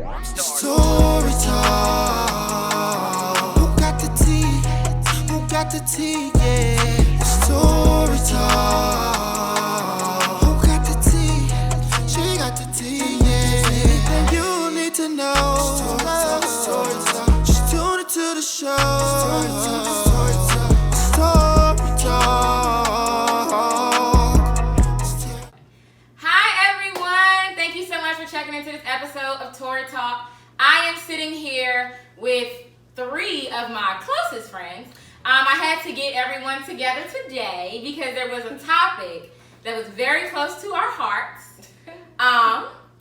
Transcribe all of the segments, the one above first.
Story time. Who got the tea? Who got the tea? Yeah. Story time. Who got the tea? She got the tea. Yeah. Anything you need to know. Story time. Just tune into the show. Story time. Story time. Story time. Hi everyone! Thank you so much for checking into this episode of Tori Talk. I am sitting here with 3 of my closest friends. I had to get everyone together today because there was a topic that was very close to our hearts.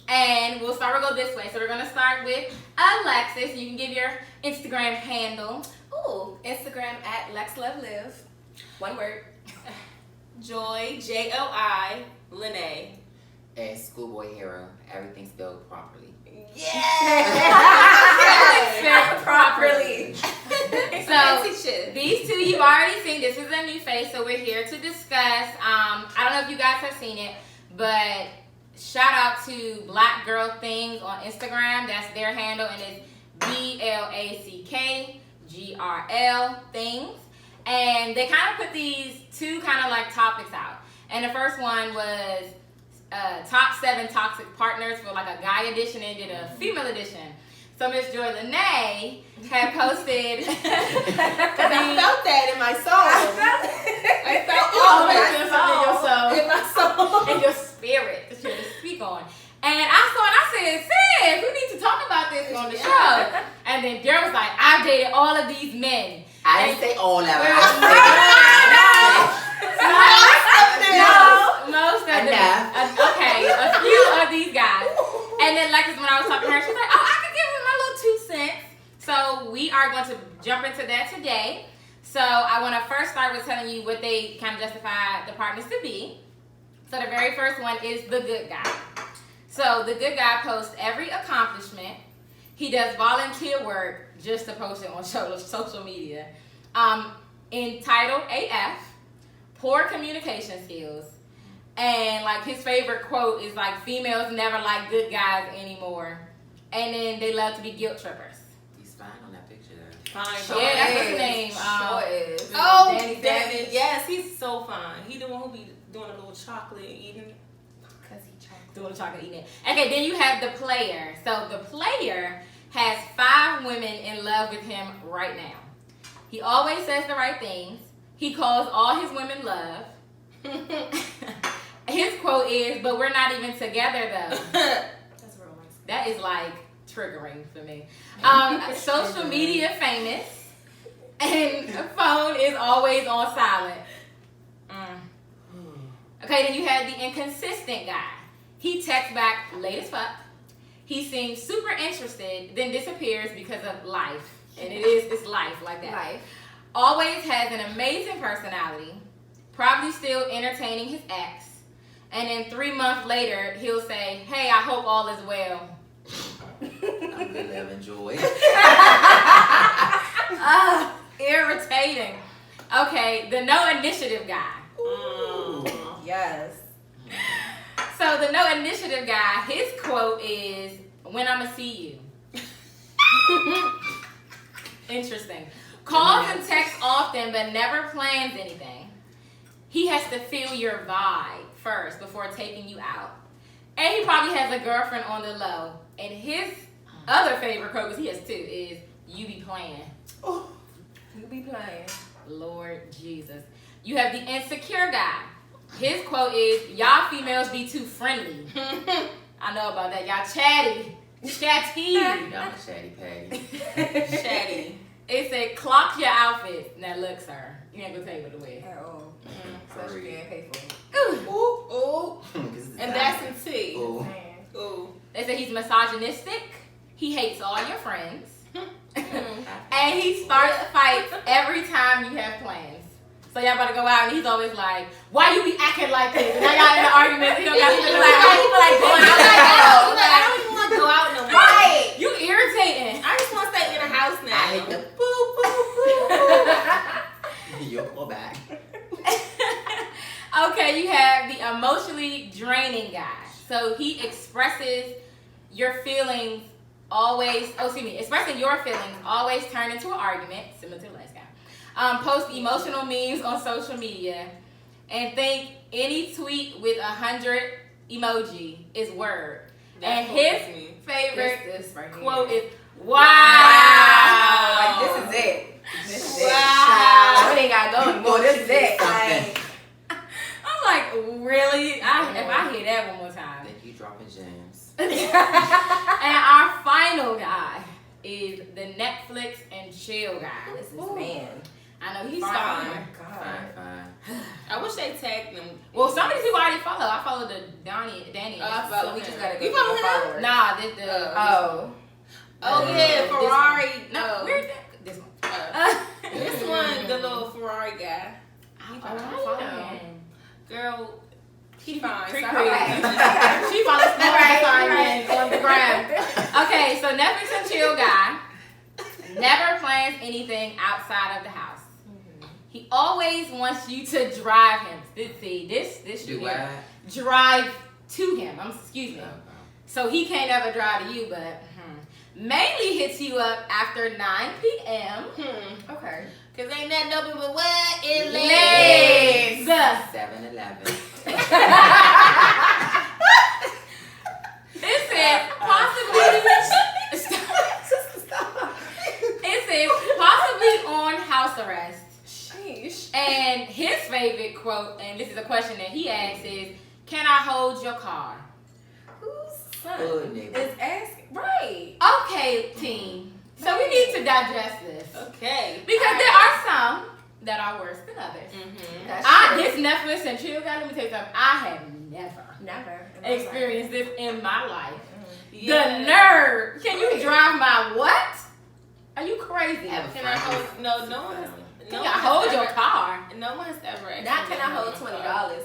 And we'll go this way. So we're going to start with Alexis. You can give your Instagram handle. Ooh, Instagram at LexLoveLive. One word. Joy, J-O-I, Lene. And Schoolboy Hero, everything spelled properly. Yeah! Properly. So these 2 you've already seen. This is a new face, so we're here to discuss. I don't know if you guys have seen it, but shout out to Black Girl Things on Instagram. That's their handle, and it's BLACKGRL Things. And they kind of put these 2 kind of like topics out. And the first one was top 7 toxic partners for like a guy edition, and did a female edition. So Miss Joy Lene had posted. Because I felt that in my soul. I felt all of it in my soul. In your spirit that you're to speak on. And I saw it, I said, sis, we need to talk about this on the show. And then Daryl was like, I've dated all of these men. I didn't say all of them. Most of them. Okay, a few of these guys. And then Lexus, when I was talking to her, she was like, oh, I could give him my little 2 cents. So we are going to jump into that today. So I want to first start with telling you what they kind of justify the partners to be. So the very first one is the good guy. So the good guy posts every accomplishment. He does volunteer work just to post it on social media. Entitled AF, poor communication skills. And like his favorite quote is like, females never like good guys anymore. And then they love to be guilt trippers. He's fine on that picture though. Fine. Yeah, that's his name. Is. Oh, Danny. Yes, he's so fine. He the one who be doing a little chocolate eating. Because he chocolate. Doing the chocolate eating. Okay, then you have the player. So the player has 5 women in love with him right now. He always says the right things. He calls all his women love. His quote is, but we're not even together though. That's real nice. That is like triggering for me. Social media famous. And phone is always on silent. Okay, then you have the inconsistent guy. He texts back late as fuck. He seems super interested, then disappears because of life. And it's life like that. Life. Always has an amazing personality. Probably still entertaining his ex. And then 3 months later, he'll say, hey, I hope all is well. I'm good, love, and joy. Irritating. Okay, the no initiative guy. Ooh. Yes. So the no initiative guy, his quote is, when I'ma see you. Interesting. Calls and texts often, but never plans anything. He has to feel your vibe first before taking you out. And he probably has a girlfriend on the low. And his other favorite quote, because he has 2, is, you be playing. Oh, you be playing. Lord Jesus. You have the insecure guy. His quote is, y'all females be too friendly. I know about that. Y'all chatty. Chatty. I'm a chatty patty. Chatty. It said, clock your outfit. Now look, sir. You ain't gonna tell you what to wear. At all. So she can't pay for it. Ooh, ooh. And that's in T. Ooh. Ooh. They say he's misogynistic. He hates all your friends. And he starts fights every time you have plans. So y'all about to go out and he's always like, why you be acting like this? And I got in an argument. He don't got to be like, how you feel like going out? I don't even want to go out no more. Right. You irritating. I just want to stay in the house now. I hit the boo boo boo. You'll go back. Okay, you have the emotionally draining guy. So he expresses your feelings expressing your feelings always turn into an argument, similar to the last guy. Post emotional memes on social media, and think any tweet with 100 emoji is word. And his favorite quote is, wow. Like, this is it. This is it. Wow. We ain't got to go anymore. This is it. I'm like, really? If I hear that one more time. Think you dropping gems. And our final guy is the Netflix and chill guy. This is man. I know He's fine. fine. Fine. I wish they tagged him. Well, some of these people I already follow. I follow the Danny. So we just gotta go You to follow the him? followers. Nah, Yeah, Ferrari. No, where's that? This one. This one, the little Ferrari guy. I follow him. Girl, he fine. Creek Sorry. She follows Snapchat on the ground. Okay, so Netflix and chill guy never plans anything outside of the house. He always wants you to drive him. This Do what? drive to him. Excuse me. Okay. So he can't ever drive to you, but mainly hits you up after 9 p.m. Okay. Cause ain't that nothing but what? It Legs. 7-Eleven. It says possibly. It says possibly on house arrest. Sheesh. And his favorite quote, and this is a question that he asks, is, "Can I hold your car?" Whose son Good neighbor. is asking? Right. Okay, team. So we need to digest this. Okay. Because there are some that are worse than others. That's This Netflix and chill guy, let me tell you something. I have never experienced this in my life. Yeah. The nerve. Can you drive my what? Are you crazy? Can I hold? No, no one has. Can I hold your car? No one has ever. Not can I hold $20?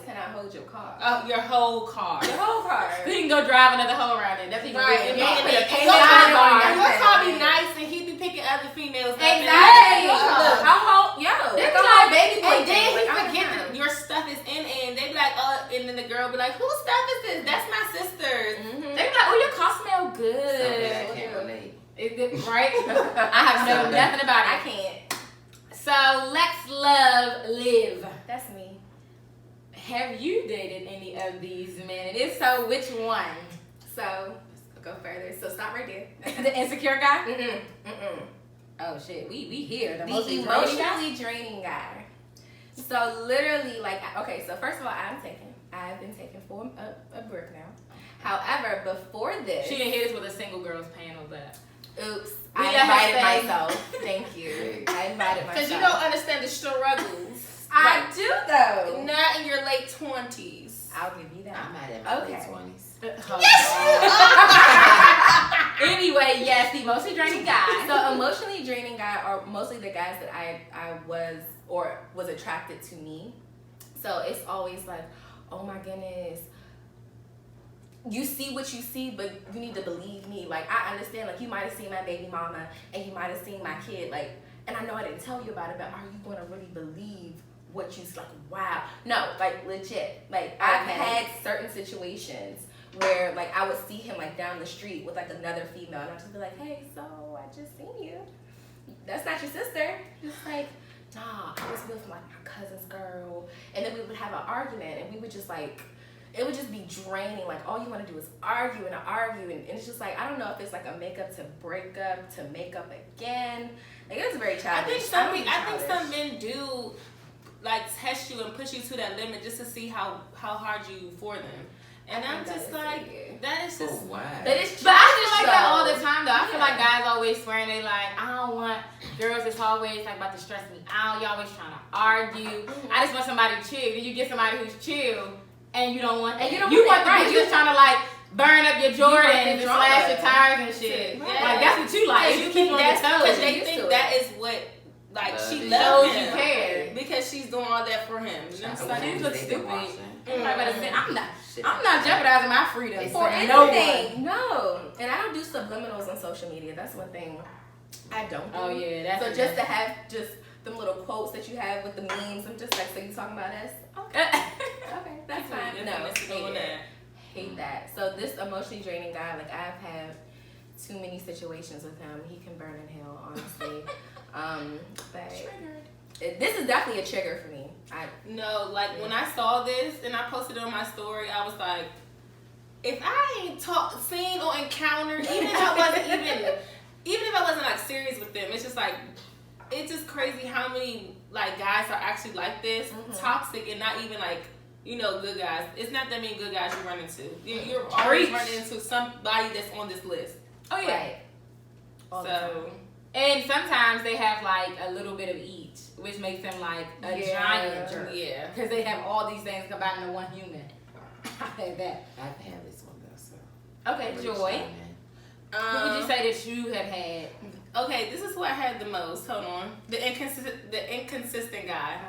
Can I hold your car? Your whole car. Your whole car. So you can go drive another hole around it. That's even Right, good. and then Put a your payment car, on your car. your car be nice, and he be picking other females. up and- Exactly. Look, how hold? Yo, They they be go like, baby boy And then thing. he Like, I'm forget down. that your stuff is in, and they be like, and then the girl be like, whose stuff is this? That's my sister's. They be like, oh, your car smell So bad, I good. can't relate. Right? I have known nothing about I it. can't. So let's live. That's me. Have you dated any of these men? And if so, which one? So, let's go further. So, stop right there. The insecure guy? Mm-mm. Oh shit, we here. The The most emotionally emotionally draining guy. So, literally, like, okay, so first of all, I've been taken for a break now. However, before this, She didn't hear this with a single girls panel, but oops, We I let her invited say. myself. Thank you. I invited myself. Because you don't understand the struggles. I do though. Not in your late 20s. I'll give you that. I'm at my Okay. late 20s. Anyway, yes, the emotionally draining guy. So emotionally draining guy are mostly the guys that I was attracted to me. So it's always like, oh my goodness, you see what you see, but you need to believe me. Like, I understand, like, you might have seen my baby mama and you might have seen my kid, like, and I know I didn't tell you about it, but are you going to really believe what you see? Like, wow. No, like, legit. Like, I've had certain situations where, like, I would see him, like, down the street with, like, another female, and I'd just be like, hey, so I just seen you. That's not your sister. Just like, nah, I was with, like, my cousin's girl, and then we would have an argument, and we would just, like, it would just be draining. Like, all you want to do is argue, and it's just like, I don't know if it's like a makeup to break up to make up again. Like, it was very childish. I think some men do like test you and push you to that limit just to see how hard you for them. And I'm just like, that is For just. what? But I feel like that all the time, though. I feel like guys always swearing they like, I don't want girls that's always like about to stress me out. You always trying to argue. I just want somebody chill. Then you get somebody who's chill, and you don't want that. You want the bitch just trying to like burn up your Jordans and slash your tires and shit. Yeah. Like that's what you like. You keep on your toes. Because they think that is what, like, she Shows loves you him. care. Because she's doing all that for him. You know what I'm saying? You look stupid. Everybody better say, I'm I'm not jeopardizing my freedom For no anything. one. No. And I don't do subliminals on social media. That's one thing I don't do. Oh yeah, that's So just to have just them little quotes that you have with the memes, I'm just like, so you talking about us? Okay, okay, that's fine. No, hate that. So this emotionally draining guy, like I've had too many situations with him. He can burn in hell, honestly. But this is definitely a trigger for me. No, like when I saw this and I posted it on my story, I was like, if I ain't seen or encountered, even if I wasn't like serious with them, it's just like, it's just crazy how many like guys are actually like this, toxic, and not even like, you know, good guys. It's not that many good guys you run into. You're always running into somebody that's on this list. Oh yeah. Right. So, and sometimes they have like a little bit of each, which makes them like a giant jerk. Yeah. Because they have all these things combined into one human. I had that. I've had this one though, so. Okay, Joy. Who would you say that you have had? Okay, this is who I had the most. Hold on. The inconsistent guy.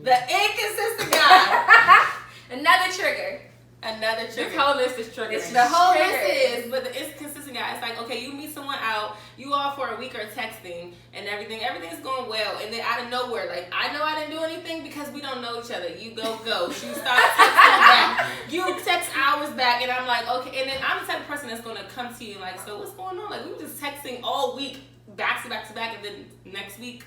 The inconsistent guy. Another trigger. Another trigger. This whole list is triggering. The whole list is, but the inconsistent guy, it's like, okay, you meet someone out, you all for a week are texting and everything's going well, and then out of nowhere, like, I know I didn't do anything because we don't know each other. You go ghost. You start texting back. You text hours back, and I'm like, okay, and then I'm the type of person that's going to come to you like, so what's going on? Like, we were just texting all week, back to back to back, and then next week,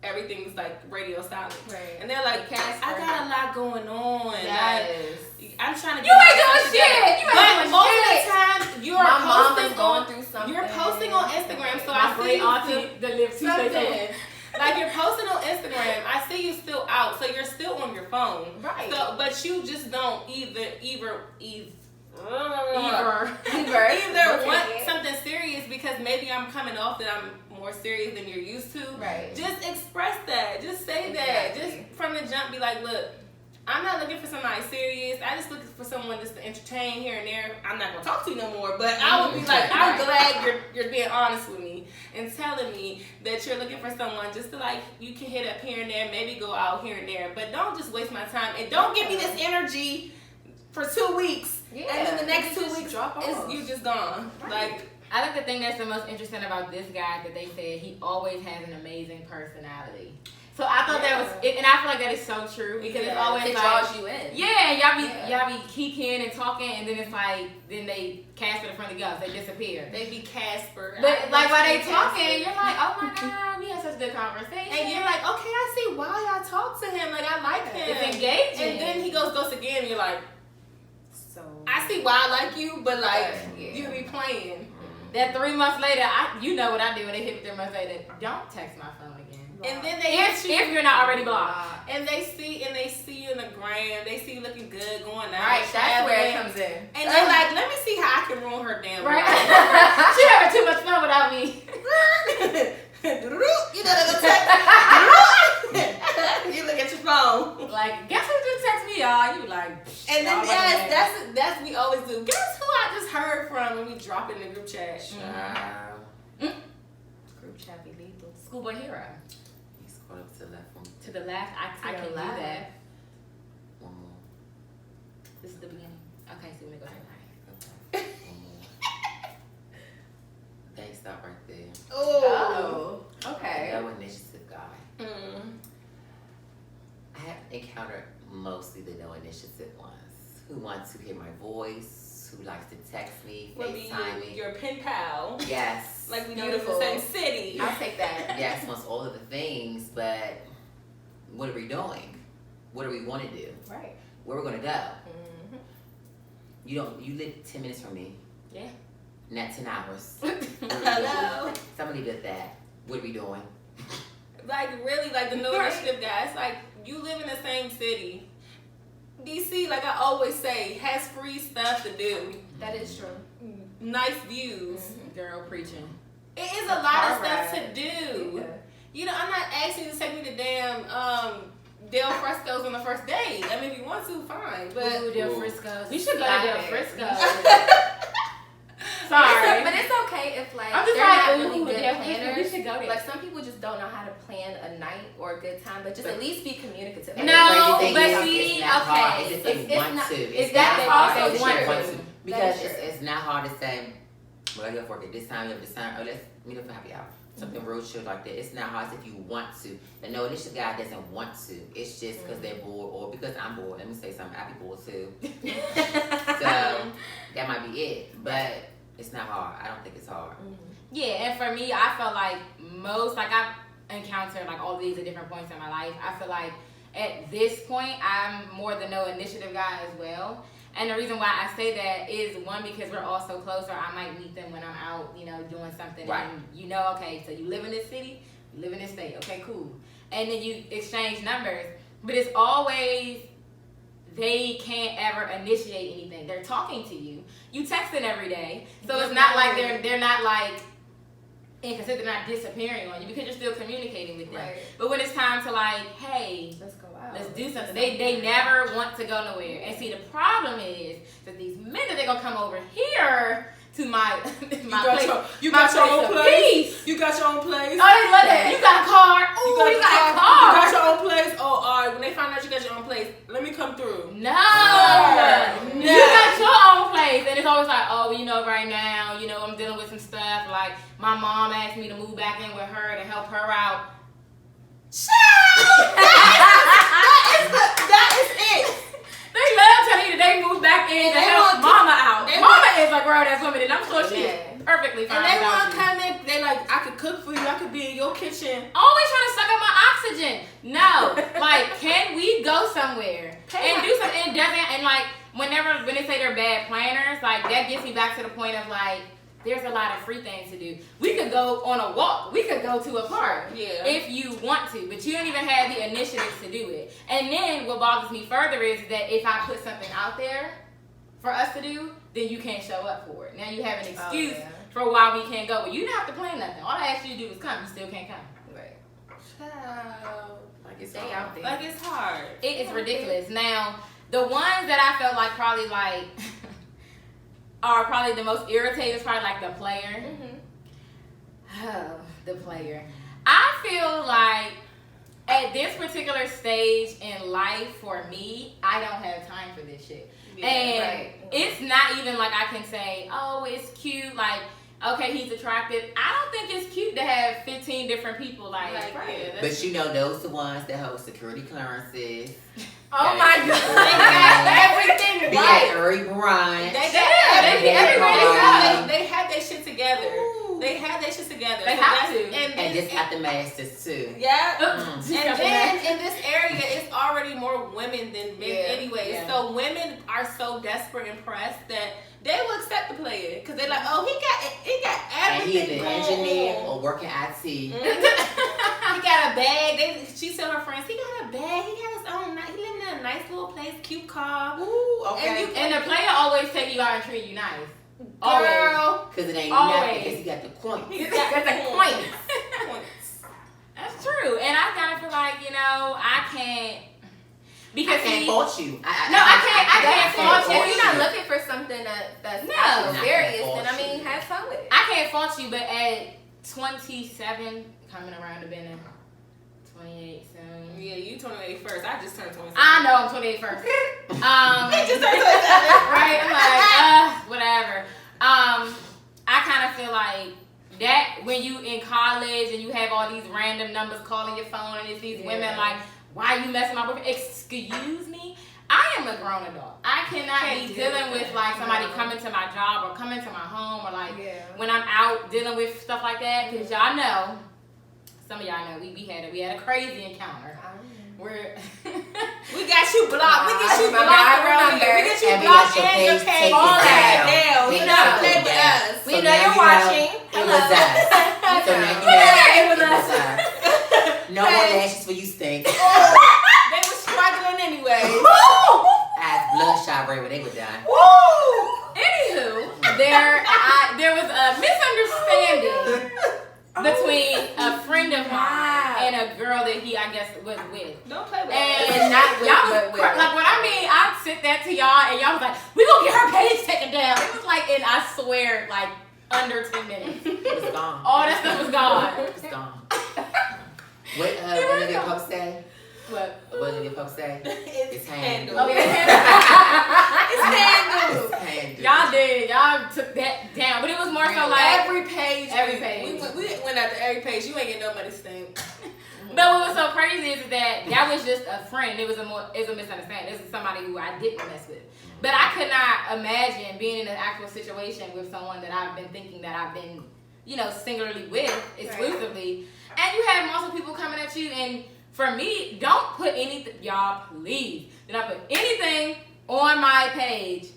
everything's like radio silent. Right. And they're like, I got a lot going on. Yes. Like, I'm trying to You ain't doing shit. You ain't doing most shit. of the time, you're My mom posting is going through something. You're posting on Instagram, so My I see great you auntie that lives 2 something. days. Like you're posting on Instagram, I see you still out, so you're still on your phone. Right. So, but you just don't either want something serious because maybe I'm coming off that I'm more serious than you're used to. Right. Just express that. Just say that. Just from the jump, be like, look, I'm not looking for somebody serious. I just looking for someone just to entertain here and there. I'm not gonna talk to you no more, but I would be like, I'm glad you're being honest with me and telling me that you're looking for someone just to like you can hit up here and there, maybe go out here and there, but don't just waste my time and don't give me this energy for 2 weeks. Yeah. And then the next 2 weeks drop off. you just gone. Right. Like I think the thing that's the most interesting about this guy that they said he always has an amazing personality. So I thought that was, and I feel like that is so true because it's always it like, draws you in. yeah, y'all be kicking and talking, and then it's like, then they Casper the Friendly Ghost, they disappear. they be Casper. But like while they talking, you're like, oh my god, we had such a good conversation. And you're like, okay, I see why y'all talk to him. Like I like him. It's engaging. And then he goes again, and you're like, So I see why I like you, but like you be playing. That 3 months later, you know what I do when they hit 3 months later. Don't text my phone again. And then they If you're not already blocked. and they see you in the gram, they see you looking good going out. right, that's where it traveling. comes in. And they're like, let me see how I can ruin her damn Right? life. She having too much fun without me. You know the text. You look at your phone. Like, guess who just text me, y'all? You like, And then y'all that's we always do. Guess who I just heard from when we drop in the group chat? Group chat be lethal. Schoolboy Hero. He's going up to the left one. To the left, I To can the do left. that. One more. This is the beginning. Okay, so we're gonna go to the right. Okay. One more. They stop right there. Oh. Okay. No initiative guy. Mm. I have encountered mostly the no initiative ones who want to hear my voice, who likes to text me, Will be FaceTime me. your pen pal. Yes. Like we live in the Beautiful. same city. I'll take that. Yes, wants all of the things, but what are we doing? What do we want to do? Right. Where we're gonna go? Mm-hmm. You live 10 minutes from me. Yeah. Not 10 hours. Hello. Somebody did that. What are we doing? Like really, like the no initiative guys. Like you live in the same city. DC, like I always say, has free stuff to do. That is true. Nice views. Girl preaching. It is a lot of Car stuff to ride. do. Yeah. You know, I'm not asking you to take me to damn Del Fresco's on the first date. I mean, if you want to, fine. But Ooh, Del Ooh. Frisco's. You should go to Del Stop it. Frisco's. But Sorry. it's okay if like I'm just they're like, not ooh, really good Del Frisco, we planners. should go there. Like some people just don't know how to plan a night or a good time, but just at least be communicative. And No, the crazy thing but is, see, it's not hard. okay, It's if they it's want not- to. it's not that hard they if want they to. Because That's true. it's not hard to say, well, you have work at this time, you have this time, oh, let's meet up for happy hour. Something real chill like that. It's not hard if you want to. And no, this guy doesn't want to. It's just because they're bored or because I'm bored. Let me say something. I be bored too. So that might be it. But It's not hard. I don't think it's hard. Yeah, and for me, I felt like I've encountered like all these at different points in my life. I feel like at this point, I'm more the no initiative guy as well. And the reason why I say that is, one, because we're all so close, or I might meet them when I'm out, doing something. Right. And okay, so you live in this city, you live in this state, okay, cool. And then you exchange numbers. But it's always, they can't ever initiate anything. They're talking to you. You texting every day. So it's not like they're not like inconsistent, they're not disappearing on you, because you're still communicating with them. Right. But when it's time to like, hey, Let's go out. let's do something, they never want to go nowhere. And see, the problem is that these minutes they're gonna come over here to my place. You got your own place. You got your own place. Oh, they love that. You got a car. Ooh, you got a car. You got your own place. Oh, all right. When they find out you got your own place, let me come through. No. You got your own place. And it's always like, oh, right now, I'm dealing with some stuff. Like, my mom asked me to move back in with her to help her out. That is it. They love telling you that they moved back in to help mama out. Mama is a grown ass woman, and I'm sure she's perfectly fine. And they want to without you. come in, they like, I could cook for you, I could be in your kitchen. Always trying to suck up my oxygen. No, like, can we go somewhere and do something? And doesn't, and like, when they say they're bad planners, like, that gets me back to the point of like, there's a lot of free things to do. We could go on a walk. We could go to a park if you want to, but you don't even have the initiative to do it. And then what bothers me further is that if I put something out there for us to do, then you can't show up for it. Now you have an excuse for why we can't go. Well, you didn't have to plan nothing. All I asked you to do was come. You still can't come. Right. Like it's Stay out there. Like it's hard. It is ridiculous. Now, the ones that I felt like probably like are probably the most irritating is probably like the player. Oh, the player. I feel like at this particular stage in life for me, I don't have time for this shit. And it's not even like I can say, oh, it's cute. Like, okay, he's attractive. I don't think it's cute to have 15 different people. Like but those the ones that hold security clearances. Oh my God. They got everything Be right. at every brunch. They had their shit together. Ooh. They had their shit together. They have to. And just got the masters too. Yeah. Mm. And then in this area, it's already more women than men anyway. Yeah. So women are so desperate and pressed that they will accept the player because they're like, oh, he got And he everything. is an engineer or working IT. He got a bag. She tell her friends, he got a bag. He got his own. He living in a nice little place, cute car. Ooh, okay. And the player always take you out and treat you nice. Girl, Because it ain't Always. nothing. Because he got the coins. he got the points. That's true. And I kind of feel like, I can't. Because I can't fault you. I can't fault you. If you're not looking for something that's No. serious, Not then fault you. have fun with it. I can't fault you, but at 27, coming around to being 28 soon. Yeah, you 28 first. I just turned 27. I know I'm 28 first. He just turned 27. Right? I'm like, whatever. I kind of feel like that when you in college and you have all these random numbers calling your phone and it's these women like, why are you messing my boyfriend? Excuse me? I am a grown adult. I cannot be dealing with like somebody coming to my job or coming to my home or like when I'm out dealing with stuff like that. Because y'all know, some of y'all know, we had a crazy encounter. Where we got you blocked. We get you blocked. I remember. We get you And we blocked got your and your page page. taken All that down. down. They You got know, it play with down. us. We know you're watching. It was us. So now you know it was us. No more lashes for you, stink. They were struggling anyway. Eyes bloodshot right when they were done. Anywho, there was a misunderstanding between a friend of mine and a girl that he, I guess, was with. Don't play with And us. not with, y'all but was, with. like, when I mean, I sent that to y'all, and y'all was like, we gonna get her page taken down. It was like, and I swear, like, under 10 minutes. It was gone. All that stuff was gone. It was gone. What did your pup say? What? What did your pup say? It's handled. Oh, yeah. It's handled. It's handled. Y'all did. Y'all took that down. But it was more so like, Every page. Every page. We went after every page. You ain't getting no money stink. But what was so crazy is that was just a friend. It was a misunderstanding. This is somebody who I didn't mess with. But I could not imagine being in an actual situation with someone that I've been thinking that I've been, singularly with, exclusively. Right. And you have multiple people coming at you. And for me, don't put anything, y'all, please, do not put anything on my page.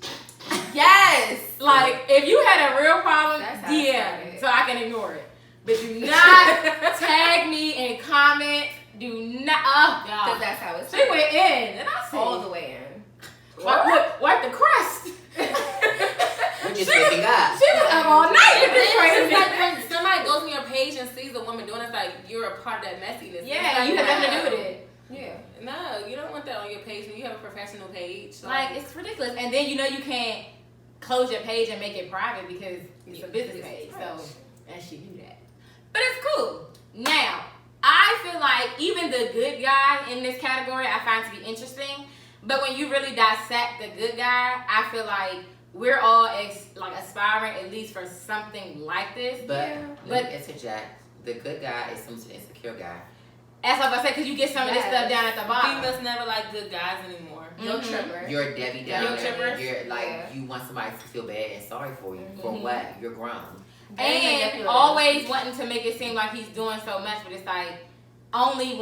Yes! Like, if you had a real problem, DM, so I can ignore it. But do not tag me and comment. Do not. Oh, God. Because that's how it's She went in. And I said, all the way in. Wipe the crust. We're just waking up. She was up all night with this crazy. It's like when somebody goes on your page and sees a woman doing it, it's like you're a part of that messiness. Yeah, you have nothing to do with it. Yeah. No, you don't want that on your page when you have a professional page. Like, it's ridiculous. And then you can't close your page and make it private because it's a business page. So, and she knew that. But it's cool. Now, I feel like even the good guy in this category I find to be interesting. But when you really dissect the good guy, I feel like we're all aspiring at least for something like this. But interject. The good guy is some insecure guy. That's what I said, because you get some of this stuff down at the bottom. Females never like good guys anymore. Yo tripper. You're a Debbie Downer. You're you want somebody to feel bad and sorry for you. For what? You're grown. And always wanting to make it seem like he's doing so much, but it's like only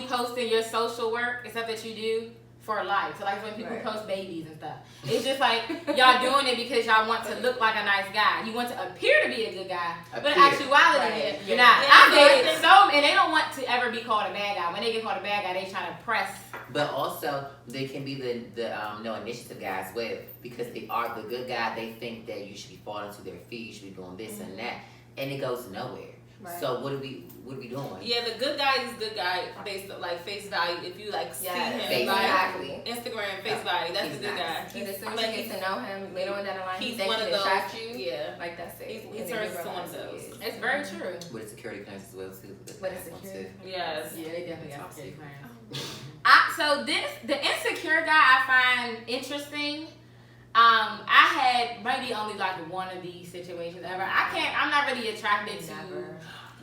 posting your social work and stuff that you do for life. So like when people post babies and stuff, it's just like y'all doing it because y'all want to look like a nice guy. You want to appear to be a good guy, but in actuality, you're not. I dated and they don't want to ever be called a bad guy. When they get called a bad guy, they try to press. But also, they can be the no initiative guys with, because they are the good guy. They think that you should be falling to their feet. You should be doing this and that, and it goes nowhere. Right. So what are we doing? Yeah, the good guy is good guy based on face value. If you see him, exactly. Instagram face value, that's the good guy. And as soon as you get to know him later on down the line, he's one of those. Attract you. Yeah, like that's it. He turns to one of those. It's very true. With a security clearance as well too. But it's security. Yes. Yeah, they definitely got security clearance. So the insecure guy I find interesting. I had maybe only one of these situations ever. I'm not really attracted to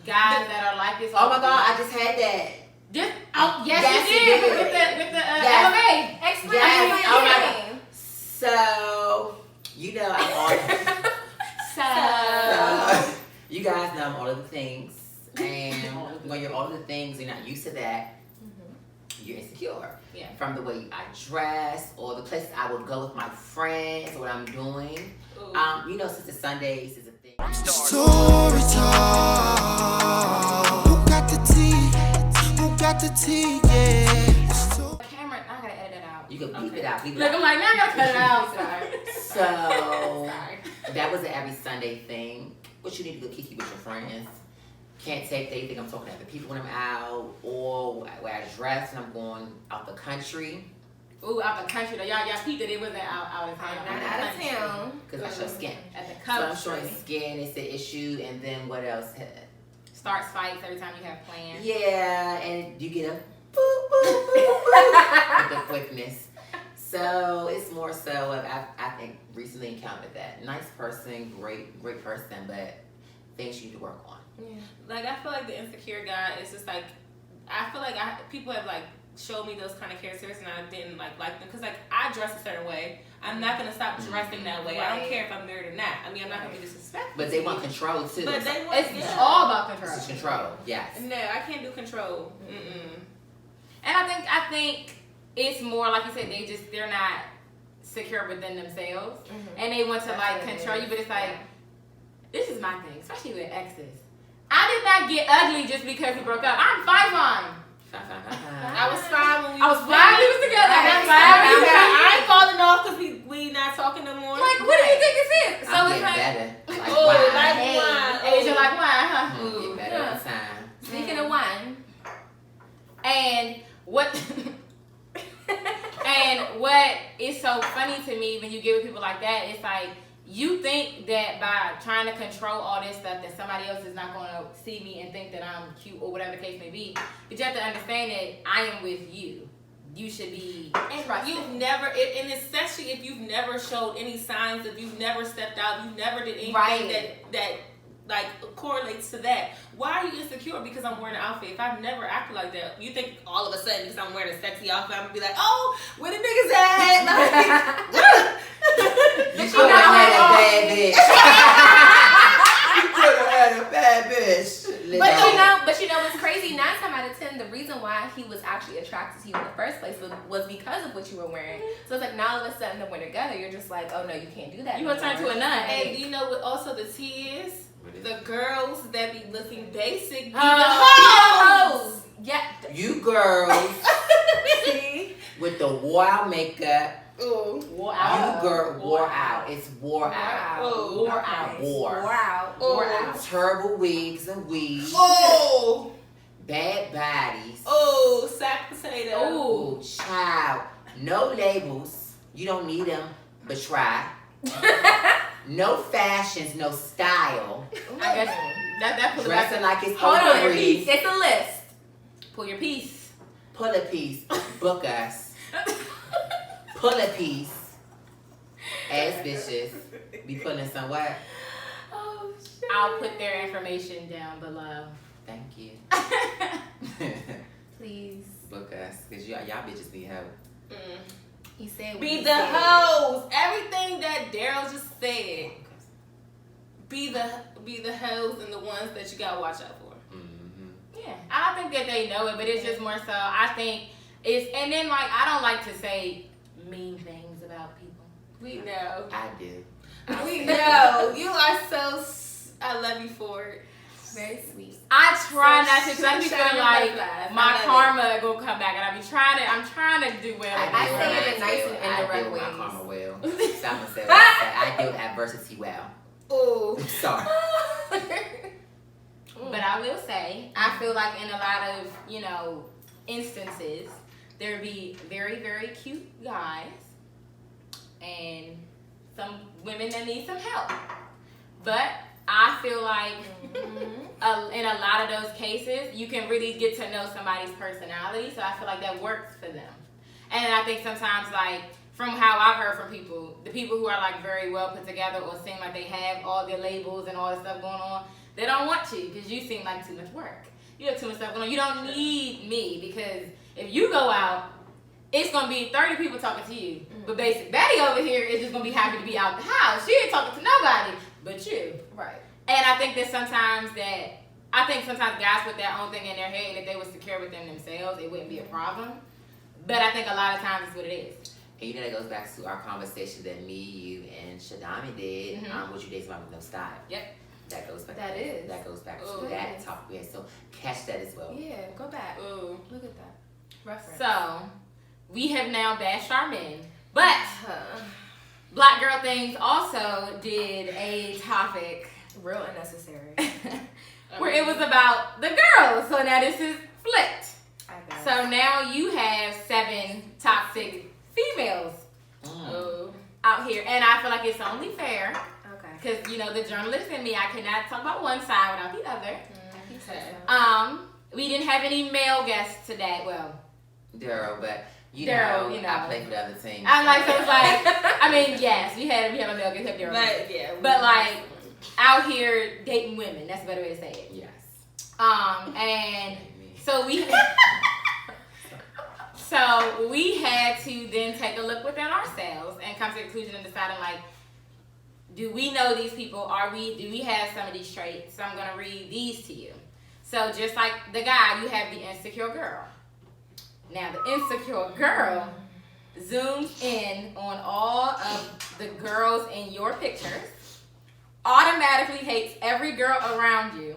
guys that are like this. Oh my God, I just had that. Yes, you did. With the MMA. Explain. Yes. So, I'm all you guys know I'm all of the things. And when you're all of the things, you're not used to that. You're insecure. Yeah. From the way I dress or the places I would go with my friends, what I'm doing. Since it's Sundays is a thing. Story time. Who got the tea? Who got the tea? Yeah. Camera, I gotta edit that out. You can beep it out. Look, I'm like, now I gotta cut it out. Sorry. So that was an every Sunday thing. But you need to go kiki with your friends. Can't take they think I'm talking to other people when I'm out, or where I dress when I'm going out the country. Ooh, out the country though. Y'all peeped that it wasn't out of town. Not out of town. Because I show skin. At the country. So I'm showing skin, it's the issue, and then what else? Starts fights every time you have plans. Yeah, and you get a boop, boop, boop, boop with the quickness. So it's more so of, I think, recently encountered that. Nice person, great person, but things you need to work on. Yeah. Like, I feel like the insecure guy is just like, I feel like people have showed me those kind of characteristics and I didn't like them because I dress a certain way. I'm not gonna stop dressing that way. Right. I don't care if I'm married or not. I mean, I'm not gonna be disrespectful. But they want control too. But they want it's all about control. It's control. Yes. No, I can't do control. And I think it's more like you said. They're not secure within themselves, and they want to control you. But it's like this is my thing, especially with exes. I did not get ugly just because we broke up. I'm 5'9". I was fine when we was together. I ain't falling off because we not talking no more. Like, what do you think this is? So I'm it's like, better. Like wine. Asian like wine, huh? Get better all the time. Speaking of wine, and what is so funny to me when you get with people like that, it's like you think that by trying to control all this stuff that somebody else is not going to see me and think that I'm cute or whatever the case may be. But you have to understand that I am with you. You should be trusted. You've never, and especially if you've never showed any signs, if you've never stepped out, you never did anything that correlates to that. Why are you insecure because I'm wearing an outfit? If I've never acted like that, you think all of a sudden because I'm wearing a sexy outfit, I'm gonna be like, oh, where the niggas at? Like, what? You could have had a bad bitch. You could have had a bad bitch. But you know what's crazy? 9 times out of 10, the reason why he was actually attracted to you in the first place was because of what you were wearing. So it's like now all of a sudden that we're together, you're just like, oh no, you can't do that. You gonna turn to a nun. And do you know what also the tea is? The girls that be looking basic be the hoes. Yeah. You girls with the wore out makeup. Ooh. Wore out. You girl wore out. It's wore out. Ooh. Wore out. Wore out. Ooh. Wore out. Terrible wigs and weaves. Oh. Bad bodies. Oh, sack potato. Oh, child. No labels. You don't need them, but try. No fashions, no style. I guess that pull it back Dressing to like it's Hold on, overbreathed. it's a list. pull your piece. Pull a piece. Book us. Pull a piece. Ass bitches. Be pulling some what? Oh shit. I'll put their information down below. Thank you. Please. Book us. Because y'all bitches need help. Mm. He said what Be he the said. hoes. Everything that Daryl just said. Be the hoes and the ones that you gotta watch out for. Mm-hmm. Yeah, I don't think that they know it, but it's just more so. I think it's, and then like I don't like to say mean things about people. We know. I do. We know. You are so. I love you for it. Very sweet. I try So not to because I be shine feeling your like butterflies. I my love karma gonna come back, and I'm trying to do well. I say it in nice and I indirect deal with my ways. karma well. Simon said what I said. I deal with adversity well. Ooh. Sorry. But I will say, I feel like in a lot of, instances, there be very, very cute guys and some women that need some help. But I feel like in a lot of those cases, you can really get to know somebody's personality. So I feel like that works for them. And I think sometimes, like, from how I've heard from people, the people who are like very well put together or seem like they have all their labels and all the stuff going on, they don't want to because you seem like too much work. You have too much stuff going on. You don't need me because if you go out, it's going to be 30 people talking to you. But Basic Betty over here is just going to be happy to be out the house. She ain't talking to nobody but you. Right. And I think that sometimes guys put their own thing in their head. If they were secure within themselves, it wouldn't be a problem. But I think a lot of times it's what it is. And that goes back to our conversation that me, you, and Shadami did. Mhm. What you date somebody with no style. Yep. That goes back. That is. That goes back Ooh. to that topic. We had. So catch that as well. Yeah, go back. Ooh. Look at that. Reference. So, we have now bashed our men. But Black Girl Things also did a topic Real unnecessary. where it was about the girls. So now this is flipped. I guess. So now you have 7 toxic females Ooh. out here. And I feel like it's only fair. Okay. Because, the journalist in me, I cannot talk about one side without the other. I think so. We didn't have any male guests today. Well, Daryl, but Daryl, I play for the other team. I'm like, so it's like, I mean, yes, we have a male guest, we have Daryl. But yeah. But like, out here dating women, that's a better way to say it. Yes. And so we had to then take a look within ourselves and come to the conclusion and deciding like, do we know these people? Do we have some of these traits? So I'm gonna read these to you. So just like the guy, you have the insecure girl. Now the insecure girl zooms in on all of the girls in your pictures, automatically hates every girl around you,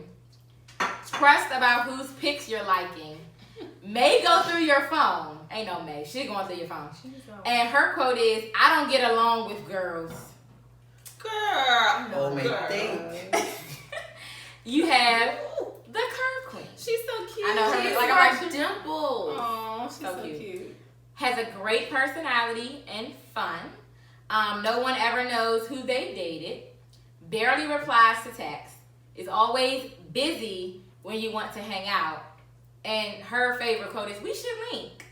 trust about whose pics you're liking, may go through your phone. Ain't no May, she going through your phone. And her quote is, I don't get along with girls. Girl. Oh, man, Girl. think. You have the Curve Queen. She's so cute. I know her. She's Like, like I'm dimples. Aw, she's So so cute. cute. has a great personality and fun. No one ever knows who they dated. Barely replies to text. Is always busy when you want to hang out. And her favorite quote is, "We should link."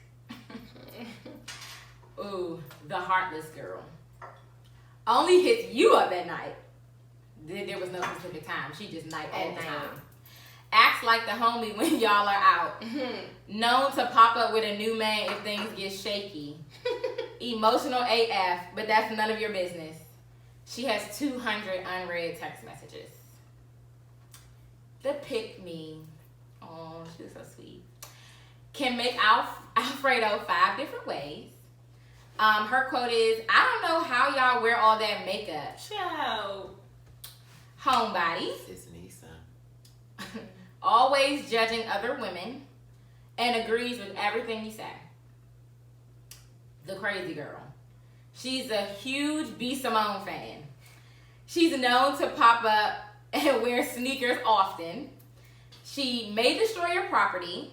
Ooh, the heartless girl. Only hits you up at night. There was no specific time. She just night all At the night. time. Acts like the homie when y'all are out. Known to pop up with a new man if things get shaky. Emotional AF, but that's none of your business. She has 200 unread text messages. The pick me. Oh, she was so sweet. Can make Alfredo 5 different ways. Her quote is, I don't know how y'all wear all that makeup. Ciao. Homebodies. It's me, son. Always judging other women. And agrees with everything you say. The crazy girl. She's a huge B. Simone fan. She's known to pop up and wear sneakers often. She may destroy your property.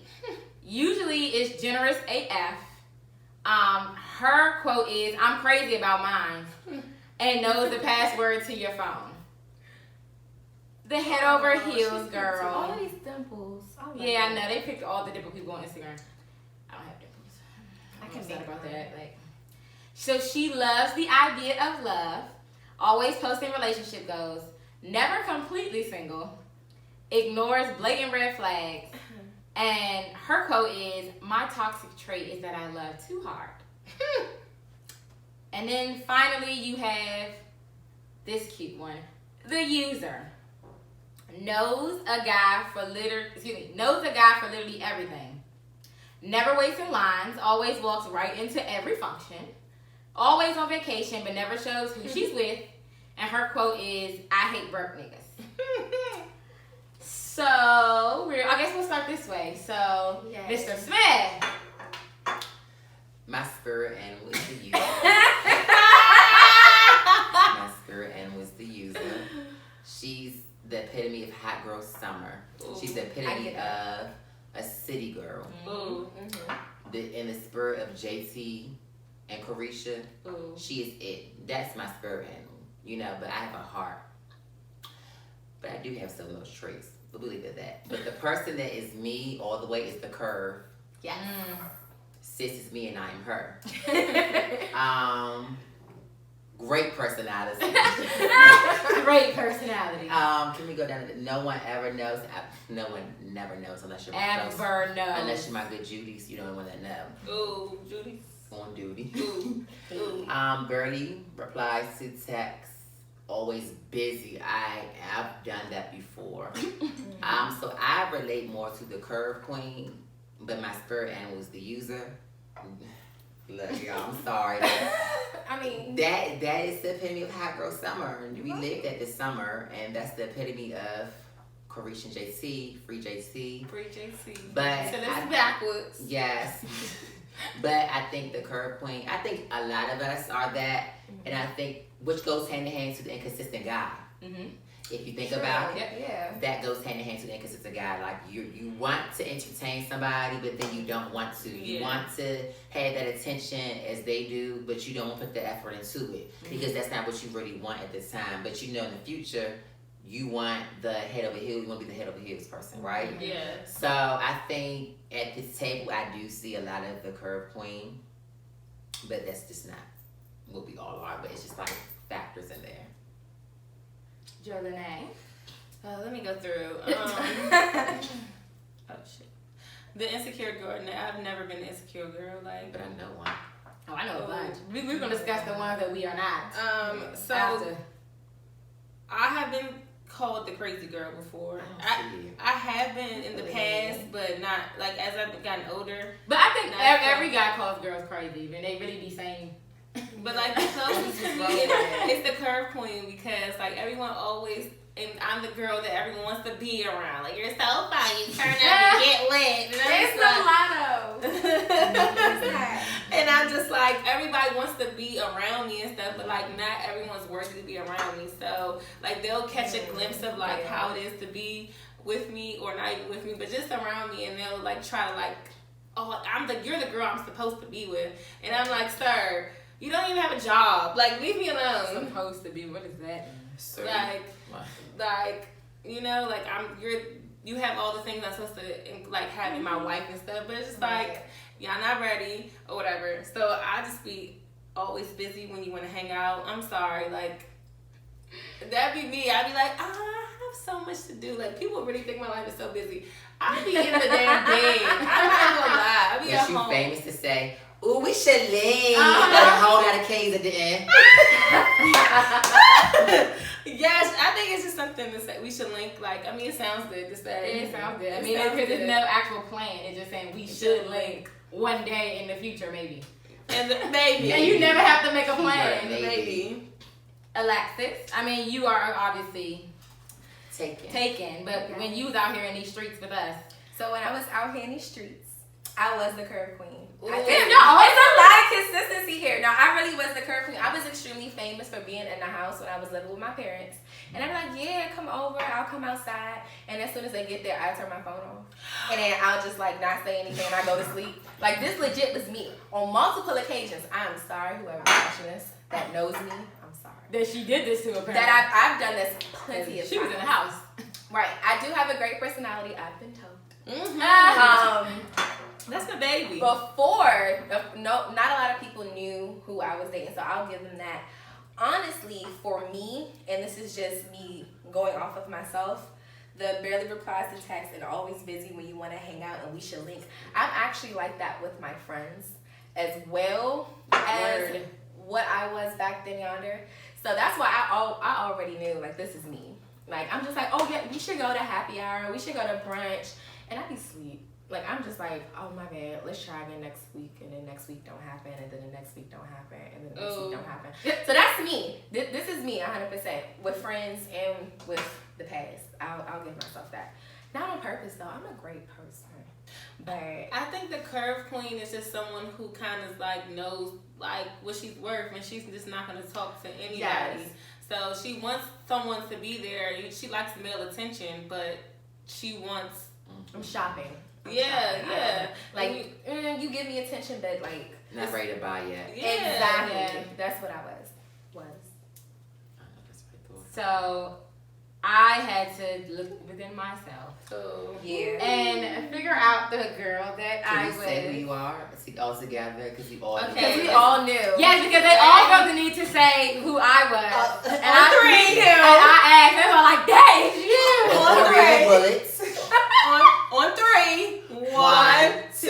Usually is generous AF. Her quote is, I'm crazy about mine. And knows the password to your phone. The head over heels All girl. these dimples. Yeah, I know. They picked all the different people on Instagram. I don't have dimples. I I'm can upset make about mine. that. Like, so she loves the idea of love. Always posting relationship goals. Never completely single. Ignores blatant red flags. And her quote is, my toxic trait is that I love too hard. And then finally you have this cute one. The user. Knows a guy for literally everything. Never waits in lines. Always walks right into every function. Always on vacation but never shows who she's with. And her quote is, I hate broke niggas. So, I guess we'll start this way. So, Yes. Mr. Smith. My spirit animal is the user. My spirit animal is the user. She's the epitome of hot girl summer. She's the I epitome get that. of a city girl. Ooh. In the spirit of JT and Carisha, Ooh. she is it. That's my spirit animal, you know. But I have a heart. But I do have some of those traits. But we'll leave it at that. But the person that is me all the way is the curve. Yes. Sis is me and I am her. Great personality. Great personality. Can we go down to no one ever knows? No one never knows unless you're my close- Ever know. Unless you're my good Judy's, you don't want to know. Ooh, Judy. On duty. Ooh. Ooh. Birdie replies to texts. Always busy. I've done that before. So I relate more to the curve queen, but my spirit animal is the user. Look, y'all, I'm sorry. I mean, That is the epitome of hot girl summer. We lived at this summer, and that's the epitome of Carisha and JC, free JC. Free JC. But so I- that's backwards. Yes. But I think the curve queen, I think a lot of us are that, and I think, which goes hand in hand to the inconsistent guy. Mm-hmm. If you think sure. about it, Yeah. that goes hand in hand to the inconsistent guy. Like you want to entertain somebody, but then you don't want to. You Yeah. want to have that attention as they do, but you don't want to put the effort into it because that's not what you really want at this time. But you know, in the future, you want the head over heels. You want to be the head over heels person, right? Yeah. So I think at this table, I do see a lot of the curve queen, but that's just not what we all are. But it's just like factors in there. Jolene. Let me go through. Oh shit. The insecure girl. I've never been an insecure girl. Like. But I know one. Oh, I know a bunch. We're going to discuss the ones that we are not. So After. I have been called the crazy girl before. I don't see you. I have been in the past, but not like as I've gotten older. But I think Not every guy calls girls crazy, and they really be saying. But like the closest to me is the curve queen because like everyone always, and I'm the girl that everyone wants to be around. Like you're so fun, you turn up and get wet. And I'm It's just the lotto. and I'm just like everybody wants to be around me and stuff, but like not everyone's worthy to be around me. So like they'll catch a glimpse of like how it is to be with me or not even with me, but just around me, and they'll like try to like, oh, you're the girl I'm supposed to be with, and I'm like, sir, you don't even have a job. Like leave me alone. Supposed to be. What is that? Sir. Like you know, like you have all the things I'm supposed to like have in my wife and stuff, but it's just like y'all not ready or whatever. So I just be always busy when you want to hang out. I'm sorry, like That'd be me. I'd be like, I have so much to do. Like, people really think my life is so busy. I'd be in the damn bed. I'm not gonna lie. I'd be Yes, at you home. famous to say, ooh, we should leave. Like a whole lot of K's at the end. Yes, I think it's just something to say. We should link. Like, I mean, it sounds good to say. It sounds good. I It mean, sounds because good. there's no actual plan. It's just saying we should link one day in the future, maybe. And maybe. And you never have to make a plan. Keyword, Maybe. Alexis, I mean, you are obviously Taken. but when you was out here in these streets with us, So when I was out here in these streets, I was the curve queen. Ooh. Damn, y'all always a lot of consistency here. No, I really was the curve queen. I was extremely famous for being in the house when I was living with my parents. And I'm like, yeah, come over. I'll come outside. And as soon as they get there, I turn my phone off. And then I'll just like not say anything and I go to sleep. Like this legit was me. On multiple occasions, I'm sorry, whoever's watching this that knows me, I'm sorry. that she did this to apparently. That I've done this plenty of She times. was in the house. Right. I do have a great personality, I've been told. That's the baby. Before, not a lot of people knew who I was dating, so I'll give them that. Honestly, for me, and this is just me going off of myself, the barely replies to text and always busy when you want to hang out and we should link. I'm actually like that with my friends as well as Word. what I was back then yonder. So that's why I already knew, like, this is me. Like, I'm just like, oh yeah, we should go to happy hour, we should go to brunch, and I be sleep. Like, I'm just like, oh my bad, let's try again next week, and then next week don't happen, and then the next week don't happen, and then the next week don't happen. So that's me. This is me 100% with friends and with the past. I'll give myself that. Not on purpose though. I'm a great person, but I think the curve queen is just someone who kind of like knows like what she's worth, and she's just not gonna talk to anybody. Yes. So she wants someone to be there. She likes male attention, but she wants. I'm shopping. Yeah. Like you give me attention, but like Not ready to buy yet. Yeah. exactly. Yeah. That's what I was. I know that's what I thought. So I had to look within myself So Yeah. and figure out the girl that Can I you say who was. you are? See, all together, because we all. Okay. Because we all knew. Yes, because they all felt the need to say who I was. And on three. And I asked, they were like, that is you. Before we hit bullets. on three. 1, 2,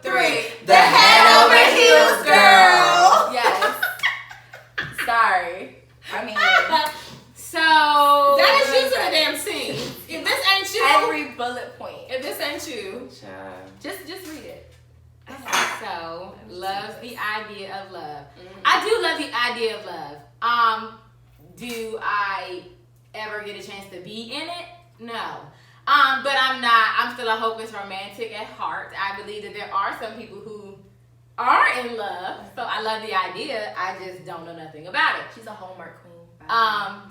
3. The head over heels girl. Yes. Sorry. I mean, So That is you to the damn scene. If this ain't you, every bullet point. if this ain't you, Child. Just read it. So loves the idea of love. I do love the idea of love. Do I ever get a chance to be in it? No. But I'm still a hopeless romantic at heart. I believe that there are some people who are in love. So I love the idea. I just don't know nothing about it. She's a Hallmark queen.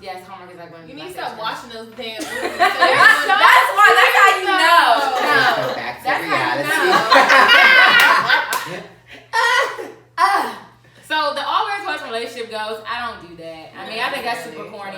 Yes, Hallmark is like one of you my need to stop favorites. watching those damn movies. That's why. That's how you know. No. Back to That's reality. So the always plus relationship goes, I don't do that. I mean, I think that's super corny.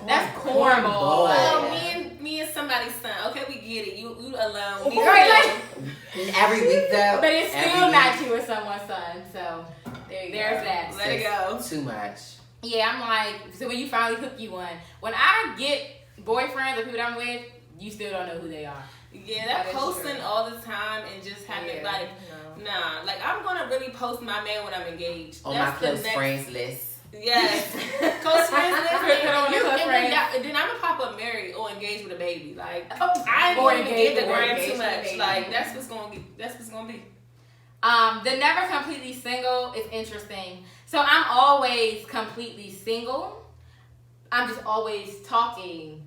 That's cornball. Well, me and somebody's son. Okay, we get it. You alone. Me Right, alone. Every week though. But it's every still week. not you or someone's son. So there's that. Let it go. Too much. Yeah, I'm like, so when you finally hook you one, when I get boyfriends or people that I'm with, you still don't know who they are. Yeah, That that is posting true. all the time and just having like, nah. Like I'm gonna really post my man when I'm engaged. On That's my the close next. friends list. Yes. Close friends list. Put it on the close friends. And then I'm gonna pop up married or engaged with a baby. Like Oh, I ain't or gonna even engaged get the or gram engaged too with a much. baby. Like that's what's gonna be. The never completely single is interesting. So I'm always completely single. I'm just always talking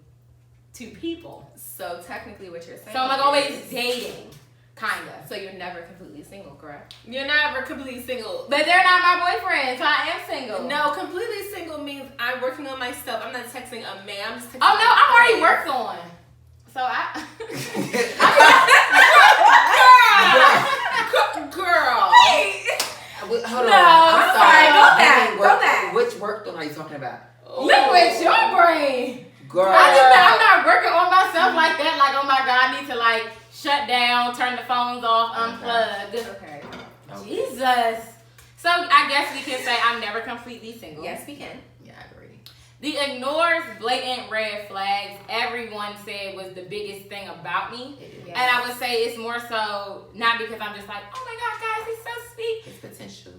to people. So technically, what you're saying. So I'm like always is- dating, kinda. So you're never completely single, correct? You're never completely single. But they're not my boyfriend, so I am single. No, completely single means I'm working on myself. I'm not texting a man. I'm just texting. Oh no, my I'm already friends. worked on. So I. Girl. Hold on. No, I'm sorry. go back, You mean go work- back. Which work are you talking about? Look with your brain. Girl. I'm not working on myself like that. Like, oh my God, I need to like shut down, turn the phones off, unplug. Okay. Jesus. So I guess we can say I'm never completely single. Yes, we can. Yeah, I agree. The ignores, blatant red flags, everyone said was the biggest thing about me. Yes. And I would say it's more so, not because I'm just like, oh my God, guys, he's so sweet. It's potential.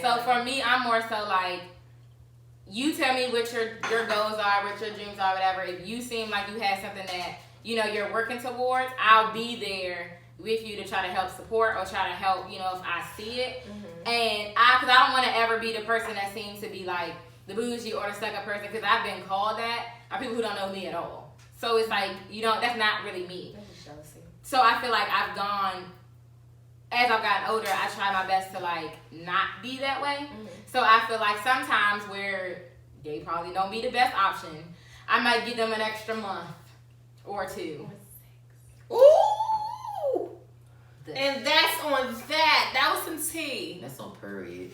So for me, I'm more so like, you tell me what your goals are, what your dreams are, whatever. If you seem like you have something that, you know, you're working towards, I'll be there with you to try to help support or try to help, you know, if I see it. Mm-hmm. And because I don't want to ever be the person that seems to be like the bougie or the sucker person, because I've been called that by people who don't know me at all. So it's like, you know, that's not really me. That's jealousy. So I feel like I've gone, as I've gotten older, I try my best to like not be that way. Mm-hmm. So I feel like sometimes where they probably don't be the best option, I might give them an extra month or two. Ooh! And that's on that. That was some tea. That's on period.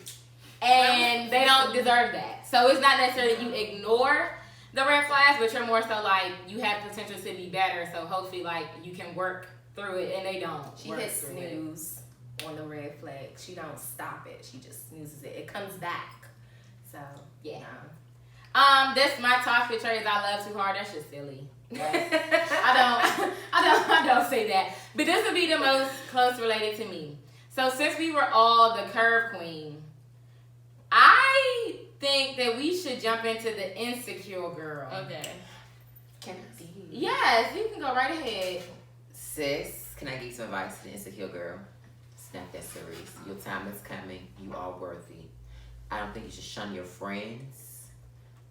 And they don't deserve that. So it's not necessarily you ignore the red flags, but you're more so like you have potential to be better. So hopefully like you can work through it, and they don't. She work hits through it. snooze on the red flag. She don't stop it. She just snoozes it. It comes back. So Yeah. no. This my toxic trait is I love too hard. That's just silly. I don't say that. But this would be the most close related to me. So since we were all the curve queen, I think that we should jump into the insecure girl. Okay. Can I see? Yes, you can go right ahead. Sis, can I give you some advice to the insecure girl? Snap that serious. Your time is coming. You are worthy. I don't think you should shun your friends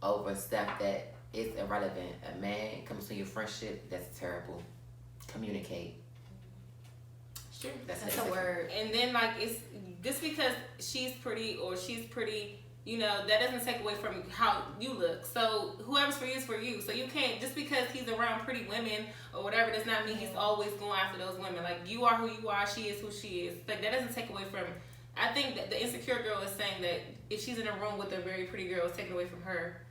over stuff that is irrelevant. A man comes to your friendship, that's terrible. Communicate. Sure. That's a word. And then like it's just because she's pretty or she's pretty, you know, that doesn't take away from how you look. So whoever's for you is for you. So you can't, just because he's around pretty women or whatever, does not mean he's always going after those women. Like you are who you are, she is who she is. Like that doesn't take away from. I think that the insecure girl is saying that if she's in a room with a very pretty girl, it's taken away from her.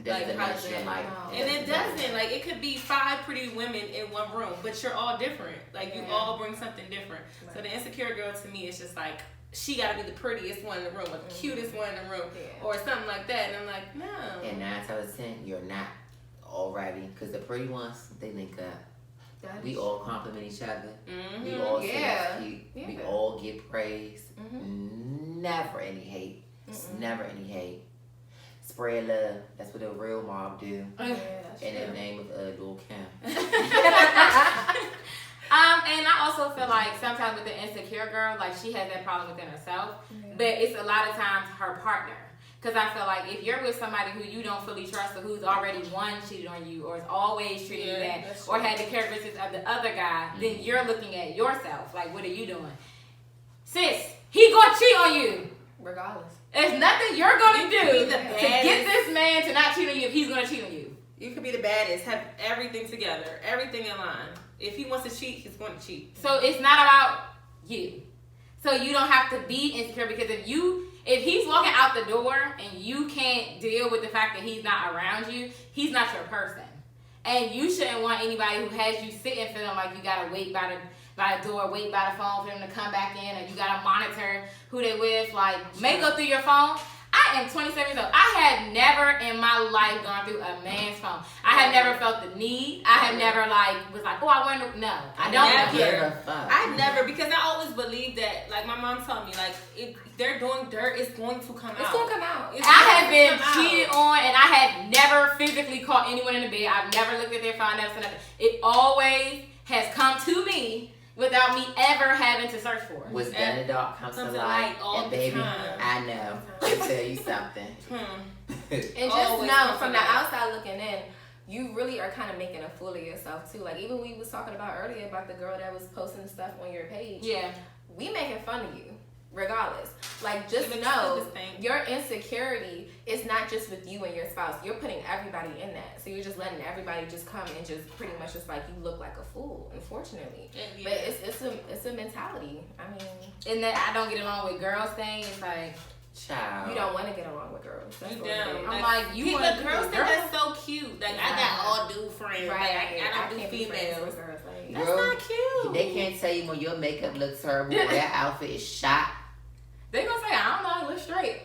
Doesn't how mention, that- like, And it doesn't. Like it could be 5 pretty women in one room, but you're all different. Like you all bring something different. Right. So the insecure girl to me is just like she got to be the prettiest one in the room, or the cutest one in the room, or something like that. And I'm like, no. And 9 out of 10, you're not alrighty. Because the pretty ones, they link up. We all compliment each other. Mm-hmm. We all say Yeah. it's cute. Yeah. We all get praise. Mm-hmm. Never any hate. Never any hate. Spread love. That's what a real mob do. Yeah, that's In true. the name of Lil Kim. And I also feel like sometimes with the insecure girl, like she has that problem within herself, but it's a lot of times her partner. Because I feel like if you're with somebody who you don't fully trust or who's already cheated on you or is always treating you bad or had the characteristics of the other guy, then you're looking at yourself. Like, what are you doing? Sis, he gonna cheat on you. Regardless. There's nothing you're gonna You do can be the to get baddest. this man to not cheat on you if he's gonna cheat on you. You could be the baddest, have everything together, everything in line. If he wants to cheat, he's going to cheat. So it's not about you. So you don't have to be insecure, because if he's walking out the door and you can't deal with the fact that he's not around you, he's not your person. And you shouldn't want anybody who has you sitting feeling like you gotta wait by the door, wait by the phone for them to come back in, and you gotta monitor who they with. Like, may go through your phone. I am 27 years old. I had never in my life gone through a man's phone. I had never felt the need. I had never was like, oh, I wonder. No, I don't Never. care. I never, because I always believed that, like my mom told me, like if they're doing dirt, it's going to come out. It's gonna come out. It's I have going to been come out. cheated on, and I have never physically caught anyone in the bed. I've never looked at their phone, never said nothing. It always has come to me without me ever having to search for it. What's done in the dark comes to Comes to light. light all And the baby, time. I know. I'll tell you something. And just Always know come from to the light. outside looking in, you really are kind of making a fool of yourself too. Like even we was talking about earlier about the girl that was posting stuff on your page. Yeah. We making fun of you, regardless. Like just Even know stupid thing. your insecurity is not just with you and your spouse. You're putting everybody in that. So you're just letting everybody just come and just pretty much just like you look like a fool, unfortunately. Yeah. But it's a mentality. I mean, And that I don't get along with girls thing. It's like, Child. you don't want to get along with girls. That's You what it don't. is. I'm like, you People, want to girls do think girls? that's so cute. Like I got all dude friends. Right. Like, I don't can't do be friends females. with girls. Like, That's Girl, not cute. They can't tell you when your makeup looks terrible or that outfit is shot. They gonna say, I don't know, it looks straight.